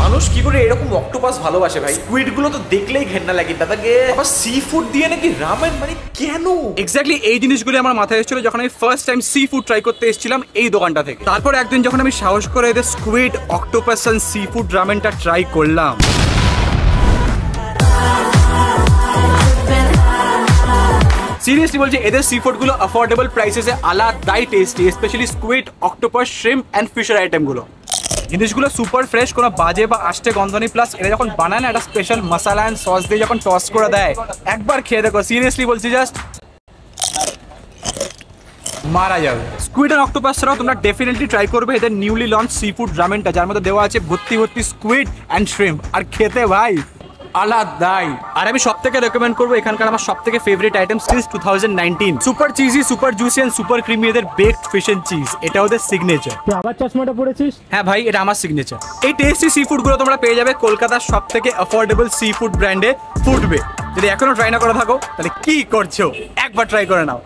মানুষ কি করে এরকম অক্টোপাস ভালোবাসে ভাই? স্কুইড গুলো তো দেখলেই ঘেন্না লাগে দাদাকে। আবার সি ফুড দিয়ে নাকি রামেন, মানে কেন? এক্স্যাক্টলি এই জিনিসগুলো আমার মাথায় এসেছিল যখন আমি first time sea food try করতে এসেছিলাম এই দোকানটা থেকে। তারপর একদিন যখন আমি সাহস করে এদের squid, octopus and sea food রামেনটা ট্রাই করলাম, সিরিয়াসলি বলছি এদের সি ফুড গুলো অ্যাফোর্ডেবল প্রাইসেসে আলাদাই tasty, specially squid, octopus, shrimp and ফিশের আইটেম গুলো। জিনিসগুলো সুপার ফ্রেশ, কোনো বাজে বা আষ্টে গন্ধ নেই। প্লাস এরা যখন বানায় না, একটা স্পেশাল মশলা এন্ড সস দিয়ে যখন টস করে দেয়, একবার খেয়ে দেখো, সিরিয়াসলি বলছি জাস্ট মারা যাবে। স্কুইড এন্ড অক্টোপাস ছাড়াও তোমরা ডেফিনেটলি ট্রাই করবে এদের নিউলি লঞ্চ সি ফুড রামেনটা, যার মধ্যে দেওয়া আছে ভর্তি ভর্তি স্কুইড এন্ড শ্রিম্প। আর খেতে ভাই আলাদাই। আর আমি সব থেকে রেকমেন্ড করবো এখানকার আমার সব থেকে favourite item since 2019, super cheesy, super juicy and super creamy এদের বেকড ফিশ এন্ড চিজ। এটা ওদের সিগনেচার। তুই আবার চশমাটা পড়েছিস? হ্যাঁ ভাই, এটা আমার সিগনেচার। এই টেস্টি সি ফুড গুলো তোমরা পেয়ে যাবে কলকাতার সব থেকে অ্যাফোর্ডেবল সি ফুড ব্র্যান্ডে ফুডওয়ে। যদি এখনো ট্রাই না করে থাকো তাহলে কি করছো, একবার ট্রাই করে নাও।